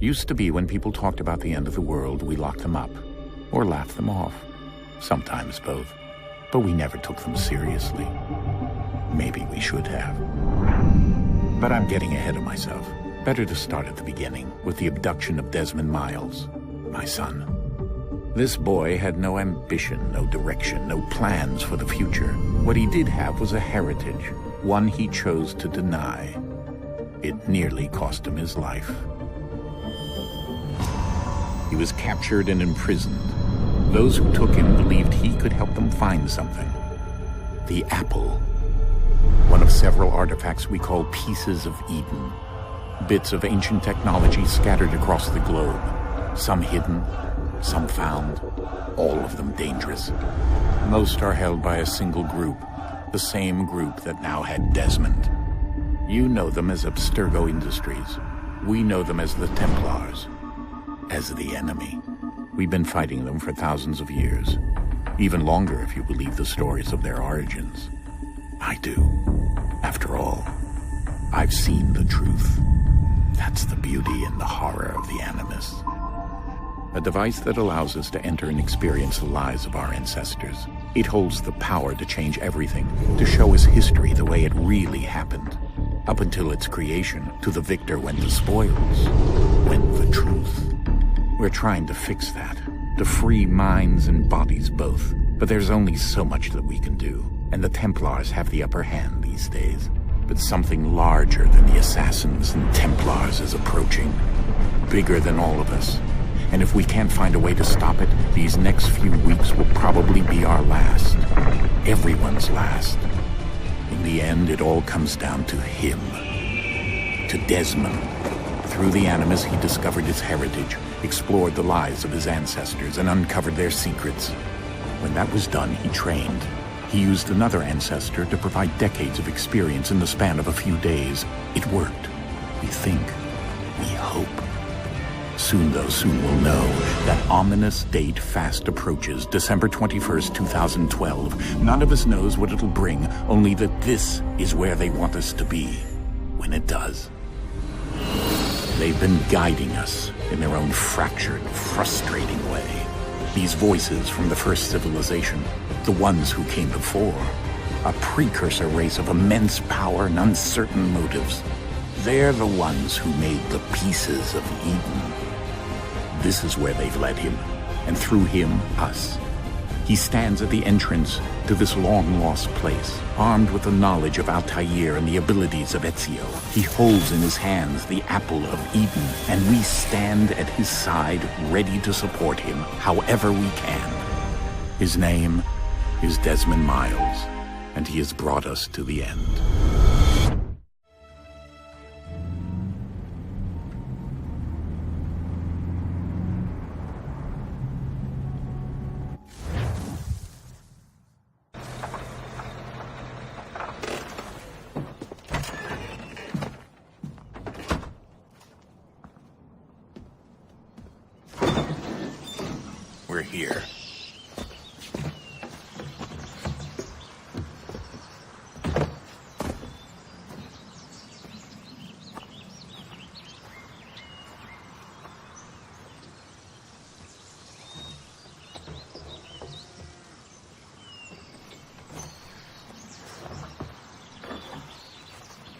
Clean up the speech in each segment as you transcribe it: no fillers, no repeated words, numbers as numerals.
Used to be when people talked about the end of the world, we locked them up, or laughed them off. Sometimes both. But we never took them seriously. Maybe we should have. But I'm getting ahead of myself. Better to start at the beginning, with the abduction of Desmond Miles, my son. This boy had no ambition, no direction, no plans for the future. What he did have was a heritage, one he chose to deny. It nearly cost him his life. He was captured and imprisoned. Those who took him believed he could help them find something. The apple. One of several artifacts we call pieces of Eden. Bits of ancient technology scattered across the globe. Some hidden, some found, all of them dangerous. Most are held by a single group, the same group that now had Desmond. You know them as Abstergo Industries. We know them as the Templars. As the enemy. We've been fighting them for thousands of years. Even longer if you believe the stories of their origins. I do. After all, I've seen the truth. That's the beauty and the horror of the Animus. A device that allows us to enter and experience the lives of our ancestors. It holds the power to change everything, to show us history the way it really happened. Up until its creation, to the victor went the spoils, went the truth. We're trying to fix that, to free minds and bodies both. But there's only so much that we can do, and the Templars have the upper hand these days. But something larger than the assassins and Templars is approaching, bigger than all of us. And if we can't find a way to stop it, these next few weeks will probably be our last. Everyone's last. In the end, it all comes down to him. To Desmond. Through the Animus, he discovered his heritage, explored the lives of his ancestors, and uncovered their secrets. When that was done, he trained. He used another ancestor to provide decades of experience in the span of a few days. It worked. We think. We hope. Soon we'll know. That ominous date fast approaches, December 21st, 2012. None of us knows what it'll bring, only that this is where they want us to be. When it does. They've been guiding us in their own fractured, frustrating way. These voices from the first civilization, the ones who came before, a precursor race of immense power and uncertain motives. They're the ones who made the pieces of Eden. This is where they've led him, and through him, us. He stands at the entrance to this long-lost place, armed with the knowledge of Altair and the abilities of Ezio. He holds in his hands the apple of Eden, and we stand at his side, ready to support him however we can. His name is Desmond Miles, and he has brought us to the end. We're here.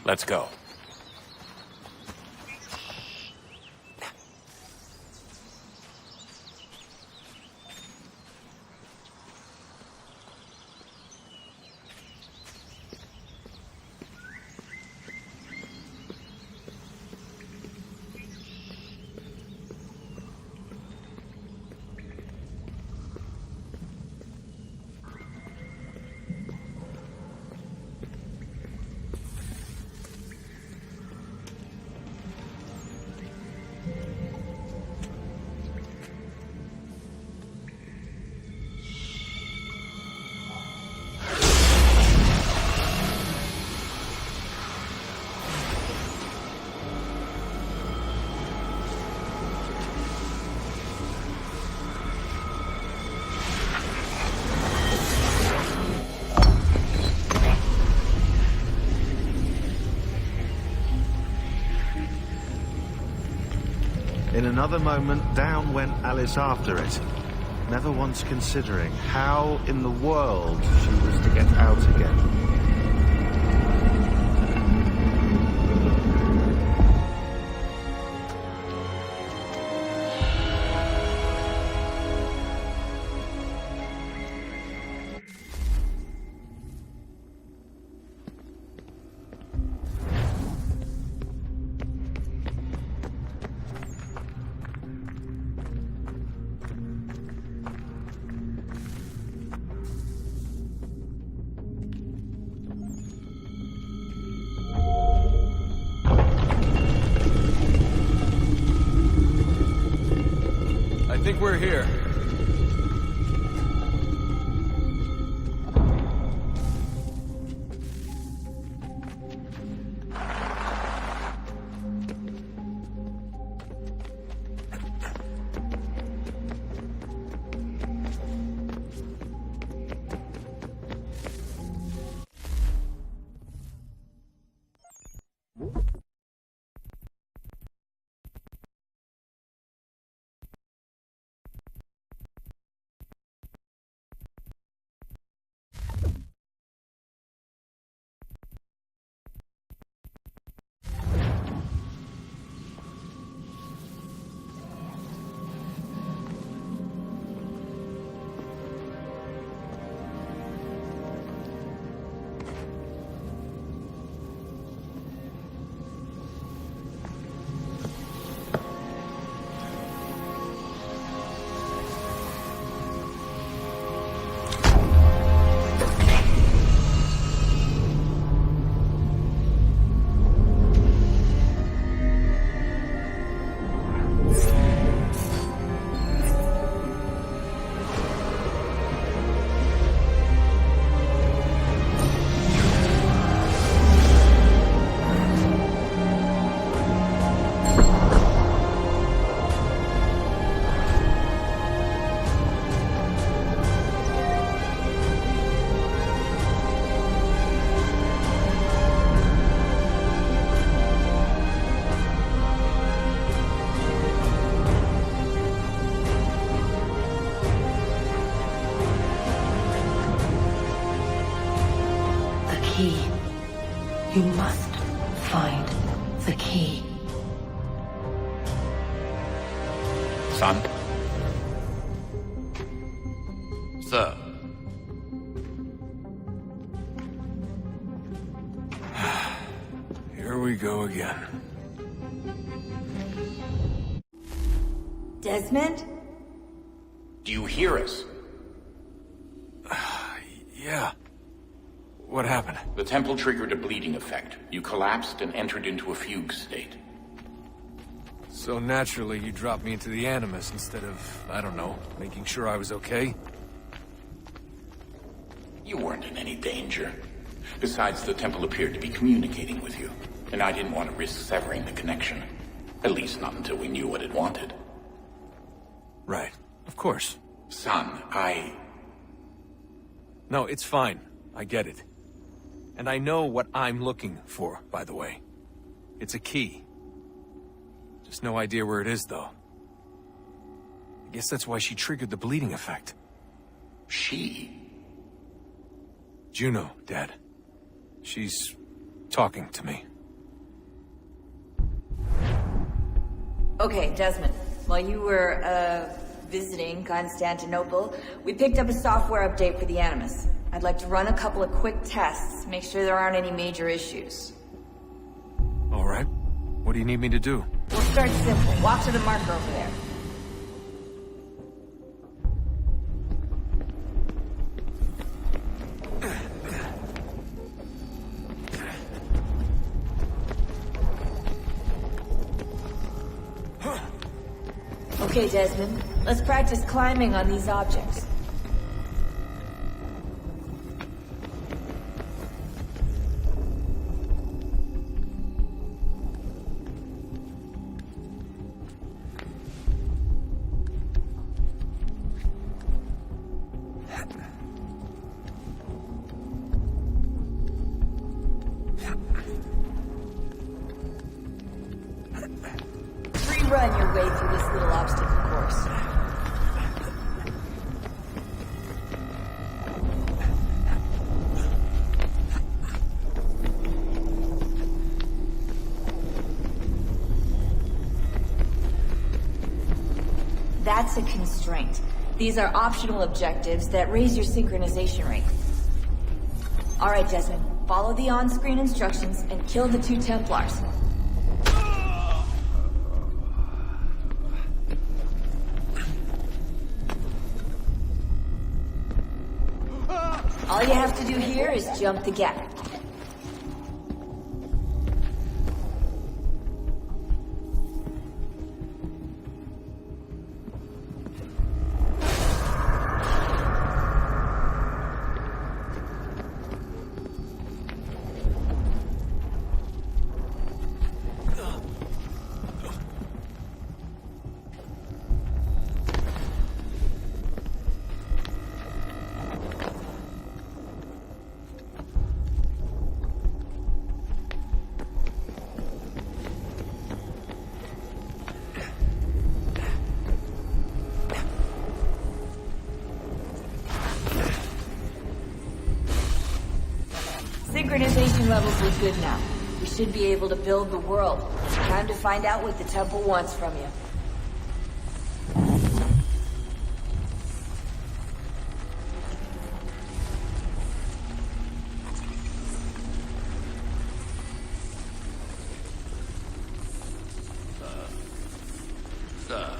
Let's go. In another moment, down went Alice after it, never once considering how in the world she was to get out again. I think we're here. You must find the key. Son? Sir. Here we go again. Desmond? Do you hear us? Yeah. What happened? The temple triggered a bleeding effect. You collapsed and entered into a fugue state. So naturally, you dropped me into the Animus instead of, I don't know, making sure I was okay? You weren't in any danger. Besides, the temple appeared to be communicating with you, and I didn't want to risk severing the connection. At least not until we knew what it wanted. Right. Of course. Son, No, it's fine. I get it. And I know what I'm looking for, by the way. It's a key. Just no idea where it is, though. I guess that's why she triggered the bleeding effect. She? Juno, Dad. She's talking to me. Okay, Desmond. While you were, visiting Constantinople, we picked up a software update for the Animus. I'd like to run a couple of quick tests, make sure there aren't any major issues. All right. What do you need me to do? We'll start simple. Walk to the marker over there. Okay, Desmond. Let's practice climbing on these objects. run your way through this little obstacle course. That's a constraint. These are optional objectives that raise your synchronization rate. Alright, Desmond. Follow the on-screen instructions and kill the 2 Templars. All you have to do here is jump the gap. Synchronization levels are good now. We should be able to build the world. Time to find out what the temple wants from you. Sir.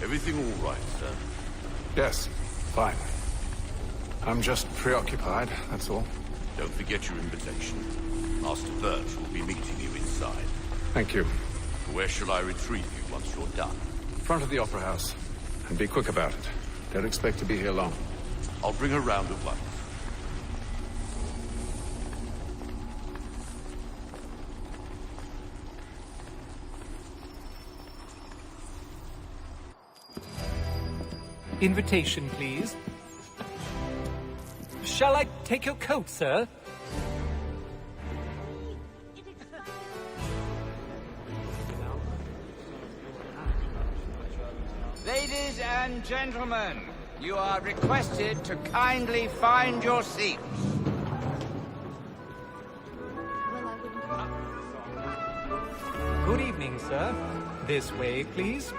Everything all right, sir? Yes, fine. I'm just preoccupied, that's all. Don't forget your invitation. Master Birch will be meeting you inside. Thank you. Where shall I retrieve you once you're done? Front of the Opera House. And be quick about it. Don't expect to be here long. I'll bring her round at once. Invitation, please. Shall I take your coat, sir? Ladies and gentlemen, you are requested to kindly find your seats. Good evening, sir. This way, please.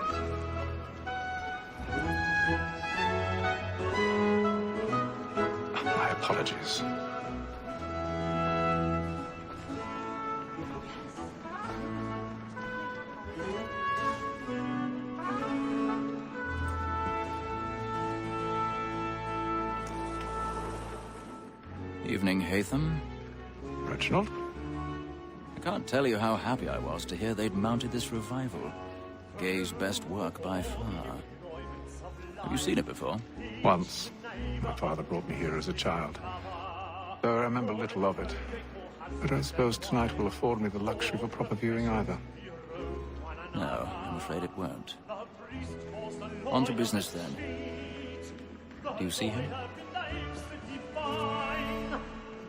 My apologies. Evening, Hatham. Reginald? I can't tell you how happy I was to hear they'd mounted this revival. Gay's best work by far. Have you seen it before? Once. My father brought me here as a child. Though I remember little of it. I don't suppose tonight will afford me the luxury of a proper viewing either. No, I'm afraid it won't. On to business then. Do you see him?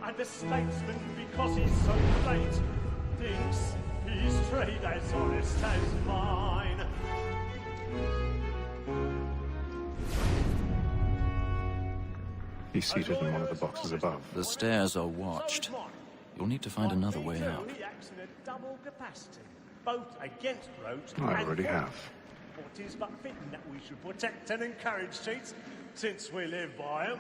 And the statesman, because he's so great, thinks his trade as honest as mine. He's seated in one of the boxes above. The stairs are watched. You'll need to find another way out. Acts in a double capacity, both against roads I already have. What is but fitting that we should protect and encourage cheats, since we live by them.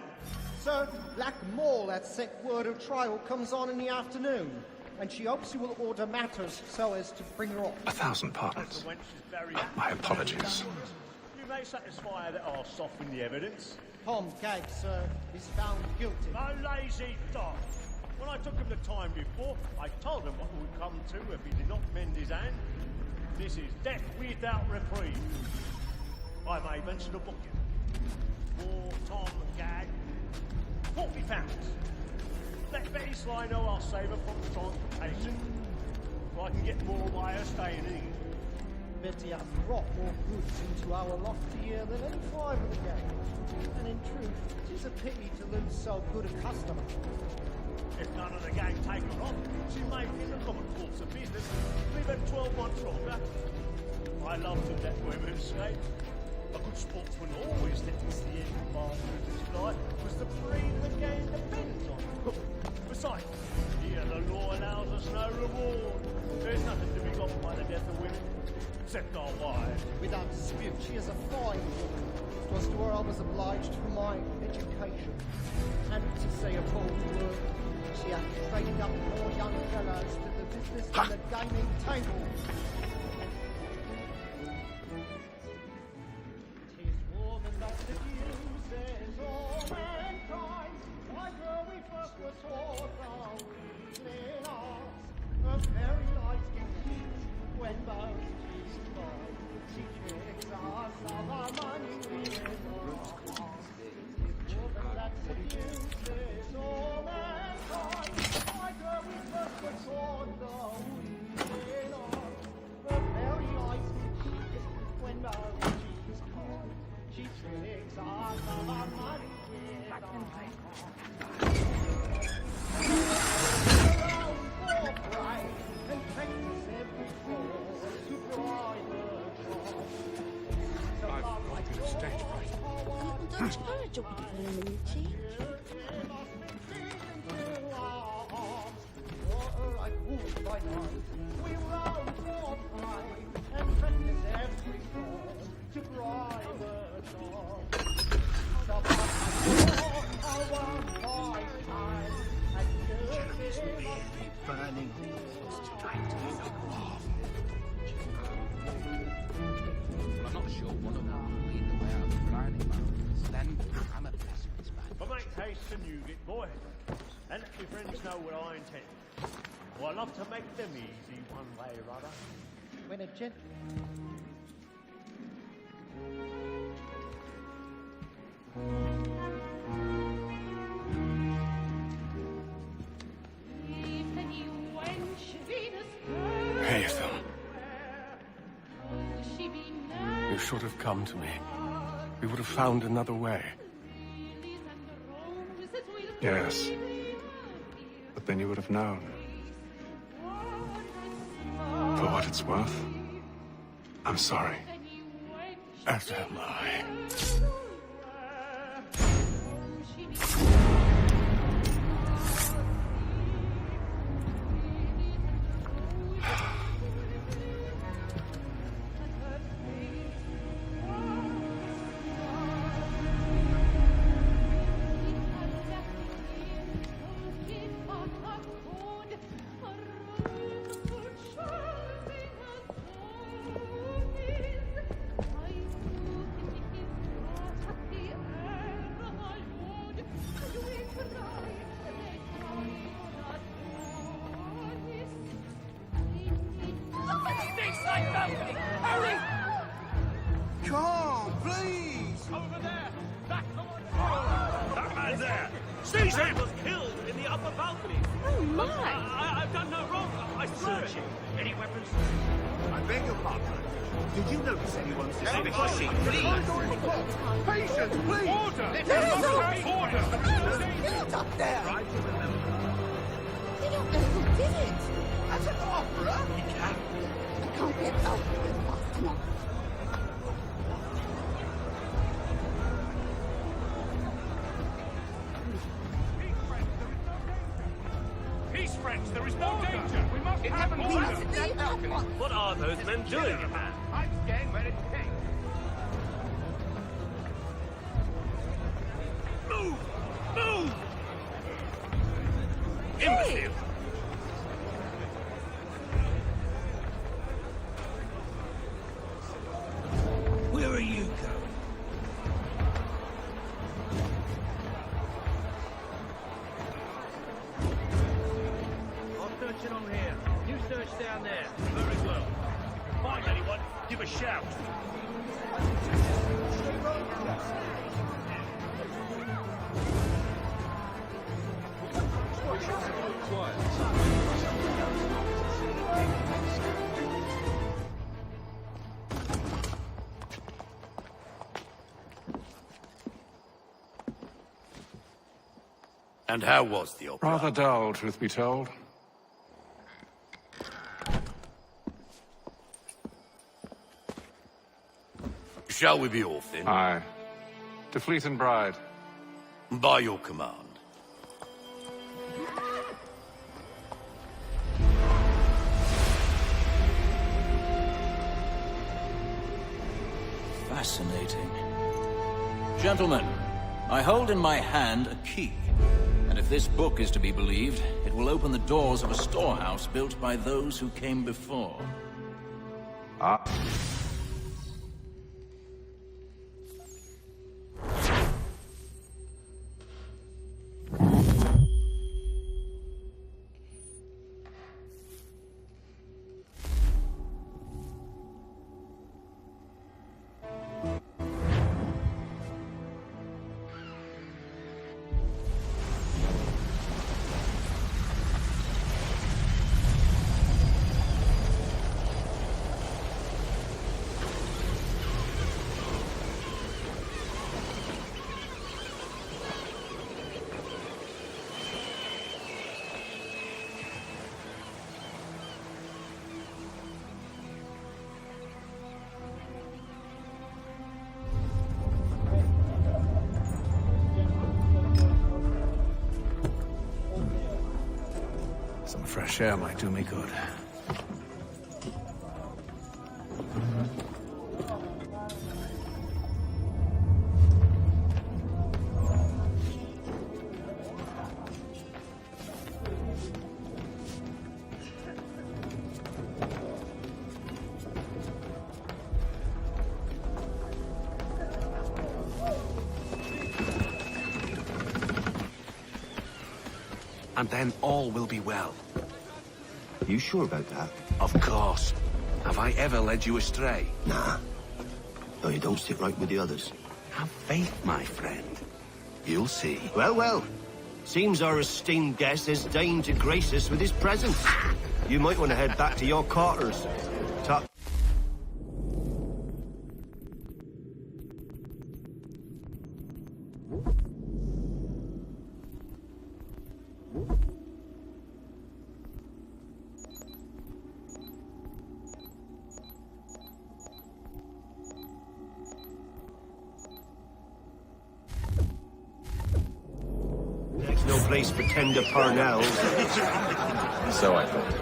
Sir, Black Mall at set word of trial comes on in the afternoon, and she hopes you will order matters so as to bring her off. 1,000 pardons. My apologies. You may satisfy that I'll soften the evidence. Tom Gag, sir, is found guilty. A lazy dog. When I took him the time before, I told him what would come to if he did not mend his hand. This is death without reprieve. I may venture to book him. For Tom Gag, £40. Let Betty Sly know I'll save her from transportation, so I can get more by her staying in. Betty has brought more goods into our lofty year than any five of the gang. And in truth, it is a pity to lose so good a customer. If none of the gang take her on, she may, in the common course of business, live at 12 months longer. I love to let women skate. A good sportsman always thinks the end master of his life was the freedom the game depends on. Besides, here the law allows us no reward. There's nothing to be got by the death of women, except our wives. Without dispute, she is a fine woman. 'Twas to her I was obliged for my education. And to say a bold word, she hath trained up more young fellows to the business than the gaming table. Tis war that loves the uses all mankind. Why were we first were taught our weakling arts? Her very eyes get huge when both she's gone. She tricks us of our money with her hearts. Tis war that loves the uses all mankind. Why were we first were taught our weakling arts? Her very eyes get huge when both she's gone. She tricks us of our money with her hearts. Don't charge your people, burning tonight. Well, I'm not sure one of them will lead the way out of the grinding mountains. Then I'm a blessing back. But make haste and you get boy, and let your friends know what I intend. Well, I love to make them easy one way or other. When a gent... Hazel. You should have come to me. We would have found another way. Yes. But then you would have known. For what it's worth, I'm sorry. As am I. Come, please! Over there! That man there! Seize him! Was killed in the upper balcony. Oh my! I've done no wrong. I swear it. Any weapons? I beg your pardon. Did you notice anyone sitting Because she Patience, please! Order! Order! Get up there! Try to remember. You don't know who did it! As an opera? I can't get out of it fast enough. Peace, friends, there is no danger. We must have We order. must leave at once. What are those men doing? I'm staying where it came. Move! Move! Imbecile! Where are you going? I'm searching on here. You search down there. Very well. Find anyone, give a shout. And how was the opera? Rather dull, truth be told. Shall we be off then? Aye. To Fleet and Bride. By your command. Fascinating. Gentlemen, I hold in my hand a key. And if this book is to be believed, it will open the doors of a storehouse built by those who came before. Ah. Some fresh air might do me good. And then all will be well. Are you sure about that? Of course. Have I ever led you astray? Nah. No, you don't sit right with the others. Have faith, my friend. You'll see. Well, well. Seems our esteemed guest has deigned to grace us with his presence. You might want to head back to your quarters. Tuck. There's no place for tender parnels. So I thought.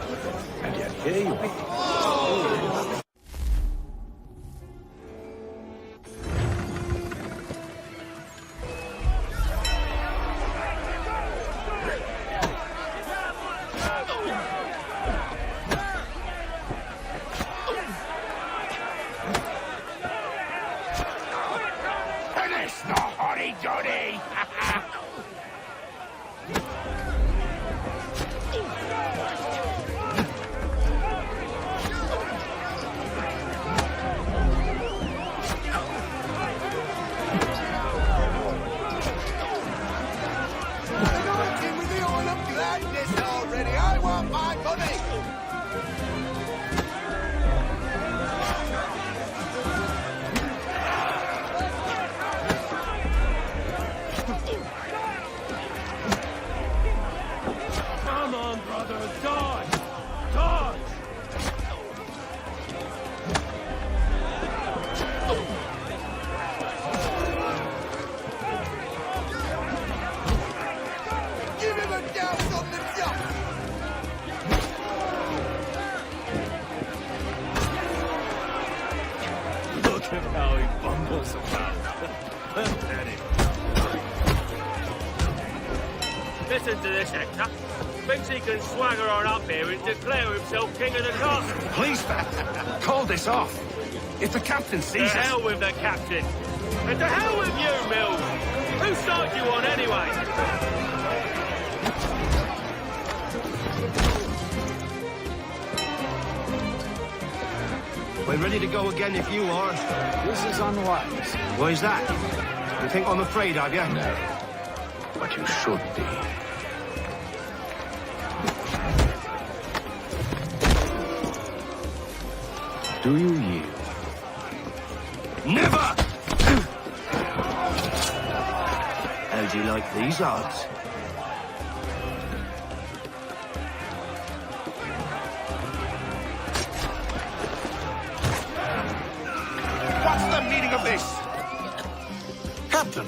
And yet here you be. Finish the hotty-dotty! Come on, brother, dodge! Dodge! Give him a douse on the jump! Look at how he bumbles about. Pathetic. Listen to this, Hector. Thinks he can swagger on up here and declare himself king of the castle. Please, call this off. If the captain sees us... To hell with the captain. And to hell with you, Mills. Who started you on anyway? We're ready to go again if you are. This is unwise. Why is that? You think I'm afraid, have you? No. But you should be. Do you yield? Never! How do you like these odds? What's the meaning of this? Captain,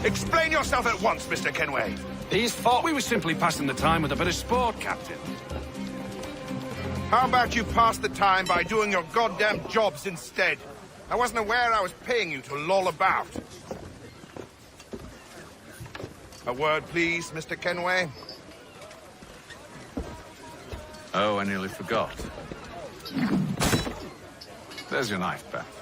Explain yourself at once, Mr. Kenway. he's thought we were simply passing the time with a bit of sport, Captain. How about you pass the time by doing your goddamn jobs instead? I wasn't aware I was paying you to loll about. A word, please, Mr. Kenway. Oh, I nearly forgot. There's your knife, Beth.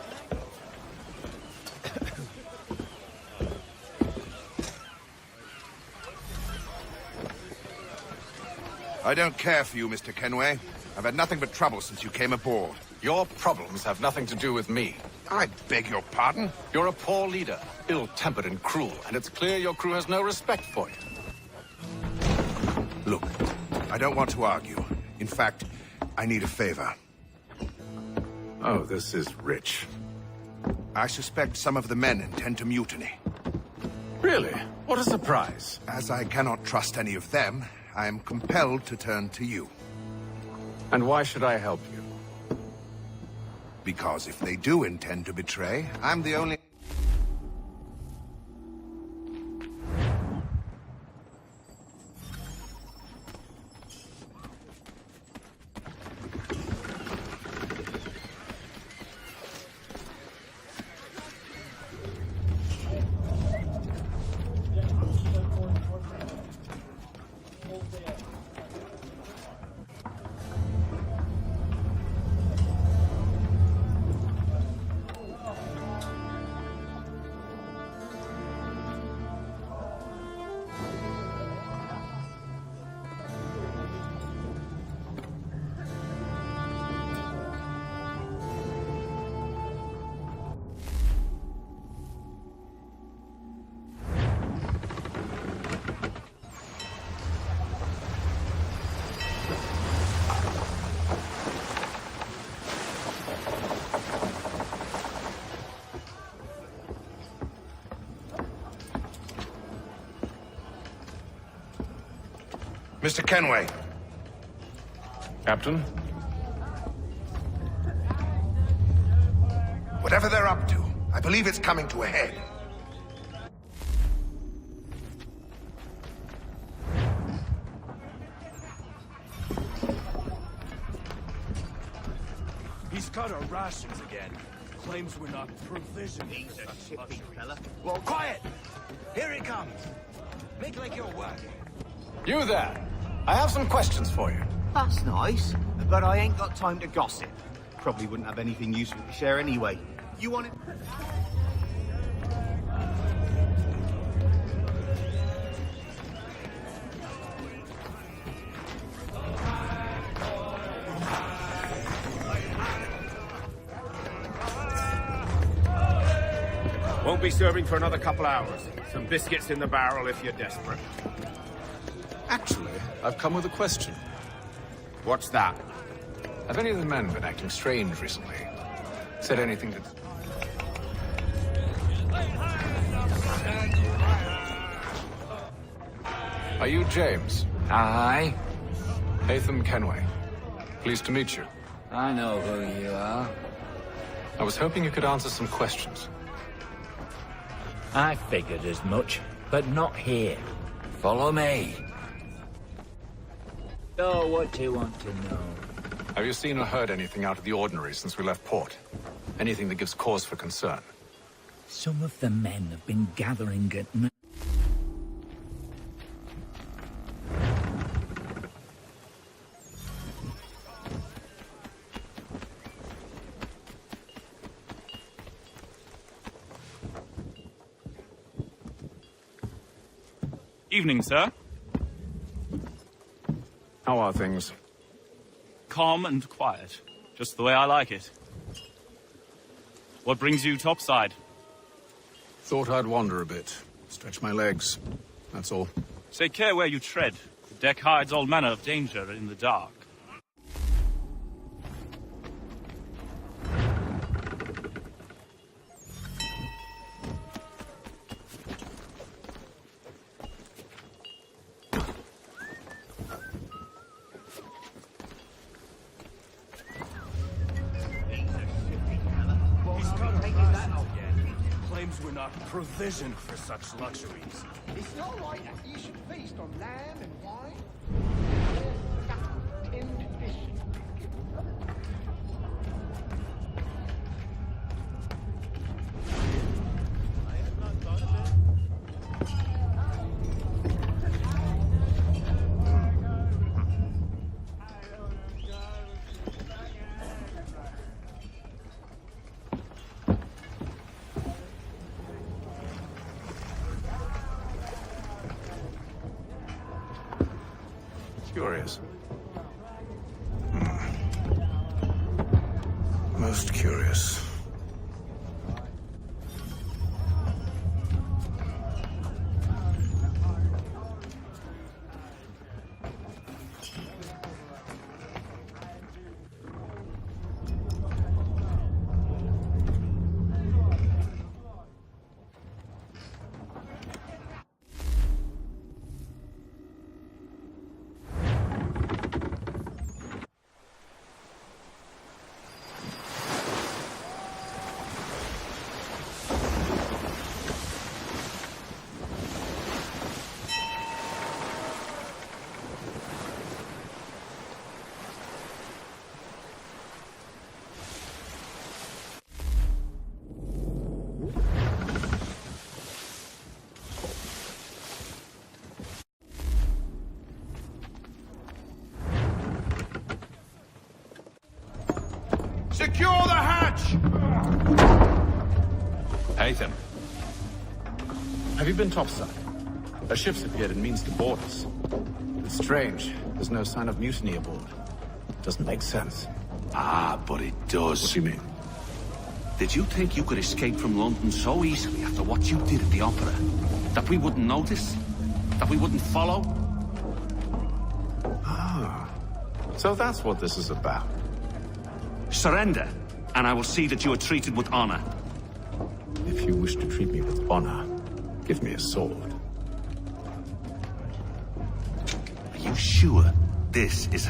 I don't care for you, Mr. Kenway. I've had nothing but trouble since you came aboard. Your problems have nothing to do with me. I beg your pardon? You're a poor leader, ill-tempered and cruel, and it's clear your crew has no respect for you. Look, I don't want to argue. In fact, I need a favor. Oh, this is rich. I suspect some of the men intend to mutiny. Really? What a surprise. As I cannot trust any of them, I am compelled to turn to you. And why should I help you? Because if they do intend to betray, I'm the only... Mr. Kenway. Captain? Whatever they're up to, I believe it's coming to a head. He's cut our rations again. Claims we're not provisioned. He's a chippy fella. Well, quiet! Here he comes. Make like you're working. You there! I have some questions for you. That's nice, but I ain't got time to gossip. Probably wouldn't have anything useful to share anyway. You want it? Won't be serving for another couple hours. Some biscuits in the barrel if you're desperate. Actually, I've come with a question. What's that? Have any of the men been acting strange recently? Said anything that... Are you James? Aye. Hatham Kenway. Pleased to meet you. I know who you are. I was hoping you could answer some questions. I figured as much, but not here. Follow me. So, what do you want to know? Have you seen or heard anything out of the ordinary since we left port? Anything that gives cause for concern? Some of the men have been gathering at night. Evening, sir. How are things? Calm and quiet. Just the way I like it. What brings you topside? Thought I'd wander a bit. Stretch my legs. That's all. Take care where you tread. The deck hides all manner of danger in the dark. We're not provisioned for such luxuries. It's not right that you should feast on lamb and wine. There's stuffed tinned fish. Curious. Most curious. Secure the hatch! Haytham. Have you been topside? A ship's appeared and means to board us. It's strange. There's no sign of mutiny aboard. Doesn't make sense. Ah, but it does. What do you mean? Did you think you could escape from London so easily after what you did at the opera? That we wouldn't notice? That we wouldn't follow? Ah. So that's what this is about. Surrender, and I will see that you are treated with honor. If you wish to treat me with honor, give me a sword. Are you sure this is...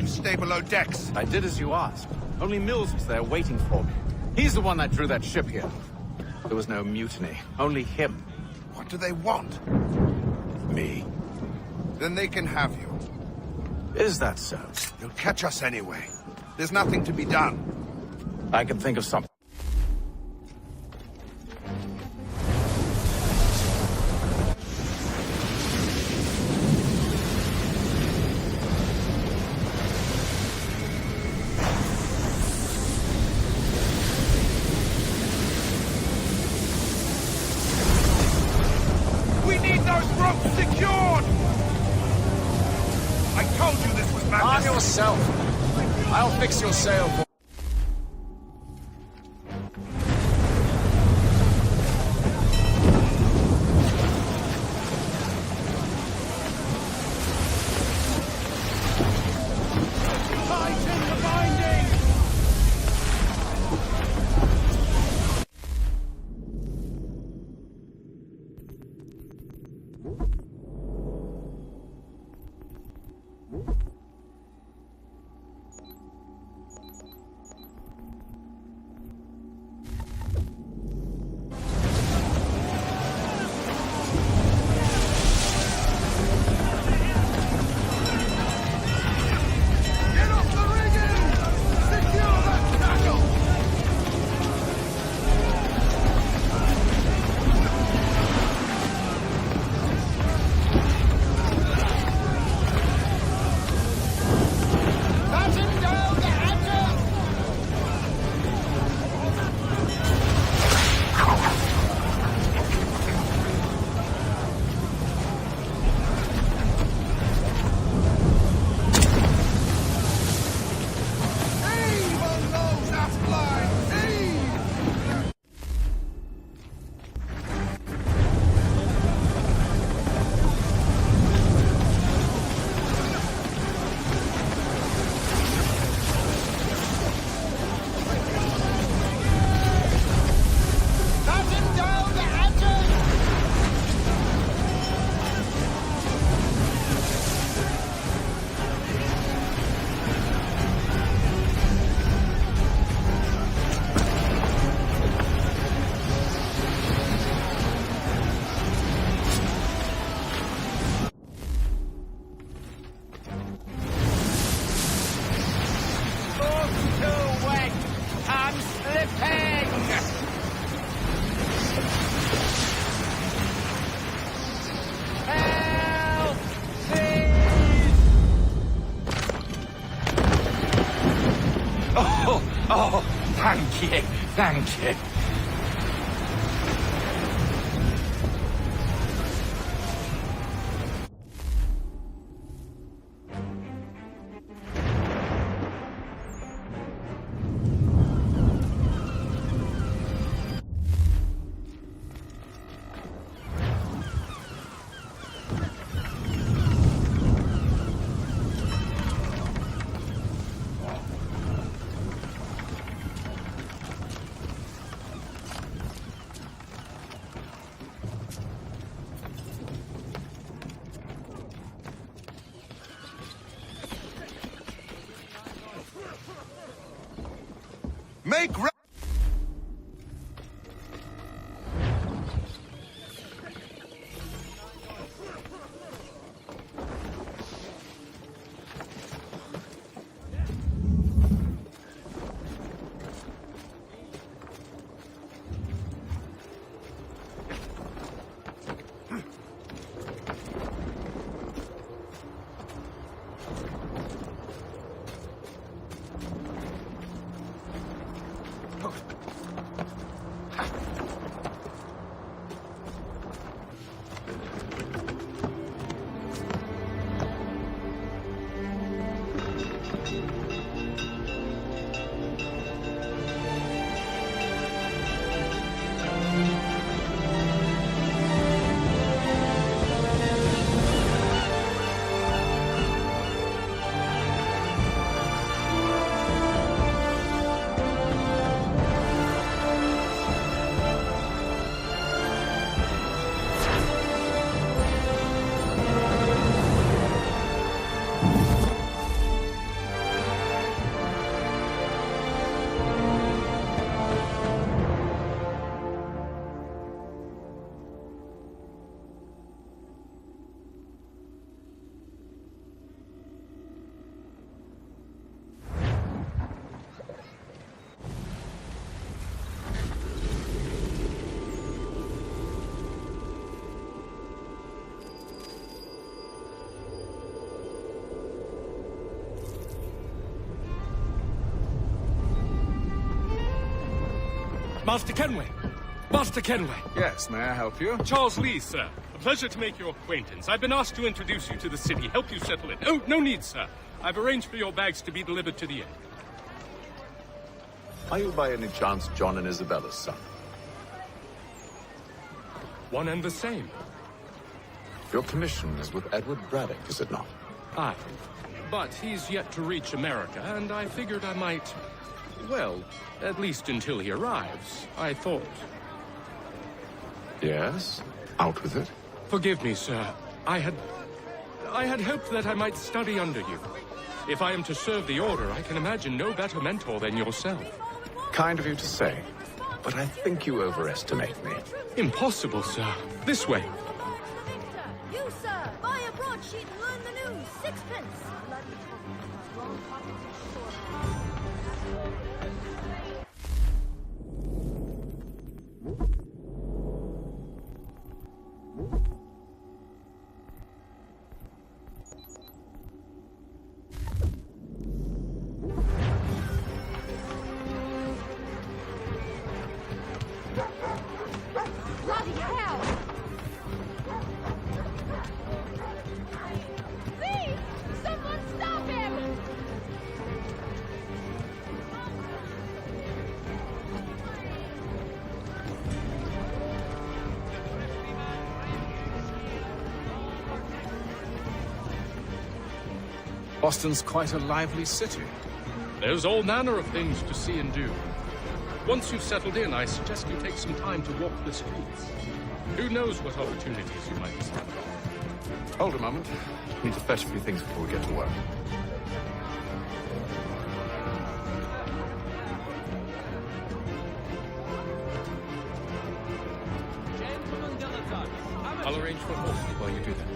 Stay below decks. I did as you asked. Only Mills was there waiting for me. He's the one that drew that ship here. There was no mutiny. Only him. What do they want? Me. Then they can have you. Is that so? You'll catch us anyway. There's nothing to be done. I can think of something. I'll fix your sail for... Thank you. Thank you. Make re- Master Kenway! Master Kenway! Yes, may I help you? Charles Lee, sir. A pleasure to make your acquaintance. I've been asked to introduce you to the city, help you settle in. Oh, no need, sir. I've arranged for your bags to be delivered to the inn. Are you by any chance John and Isabella's son? One and the same. Your commission is with Edward Braddock, is it not? Aye. But he's yet to reach America, and I figured I might... Well, at least until he arrives, I thought. Yes? Out with it. Forgive me, sir. I had hoped that I might study under you. If I am to serve the Order, I can imagine no better mentor than yourself. Kind of you to say, but I think you overestimate me. Impossible, sir. This way. You, sir, buy a broadsheet and learn the news. Sixpence. Bloody hell! Please! Someone stop him! Boston's quite a lively city. There's all manner of things to see and do. Once you've settled in, I suggest you take some time to walk the streets. Who knows what opportunities you might discover. Hold a moment. Need to fetch a few things before we get to work. I'll arrange for horses while you do that.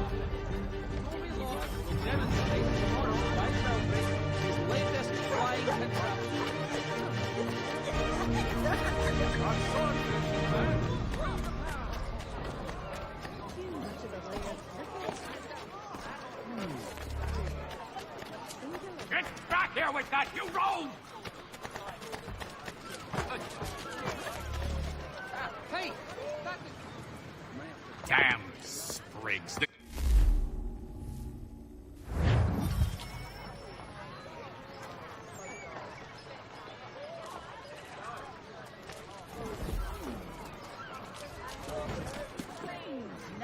Get back here with that, you rogue!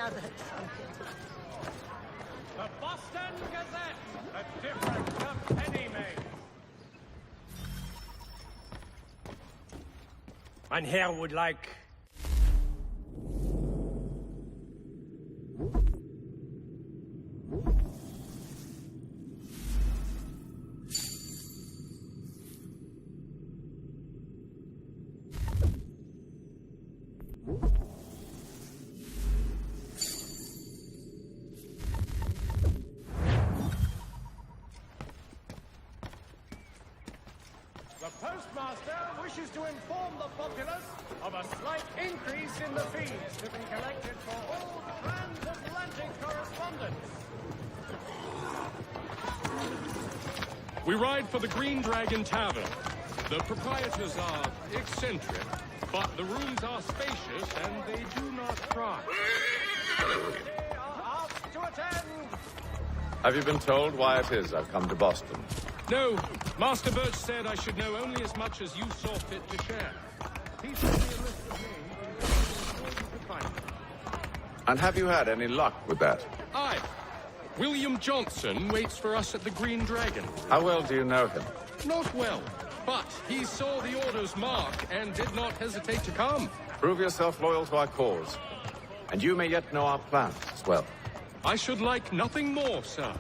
another trumpet. The Boston Gazette, a difference a penny made. Mein Herr would like... The postmaster wishes to inform the populace of a slight increase in the fees to be collected for all transatlantic correspondence. We ride for the Green Dragon Tavern. The proprietors are eccentric, but the rooms are spacious and they do not cry. They are asked to attend. Have you been told why it is I've come to Boston? No, Master Birch said I should know only as much as you saw fit to share. He sent me a list of names and you could find them. And have you had any luck with that? Aye. William Johnson waits for us at the Green Dragon. How well do you know him? Not well, but he saw the order's mark and did not hesitate to come. Prove yourself loyal to our cause. And you may yet know our plans as well. I should like nothing more, sir.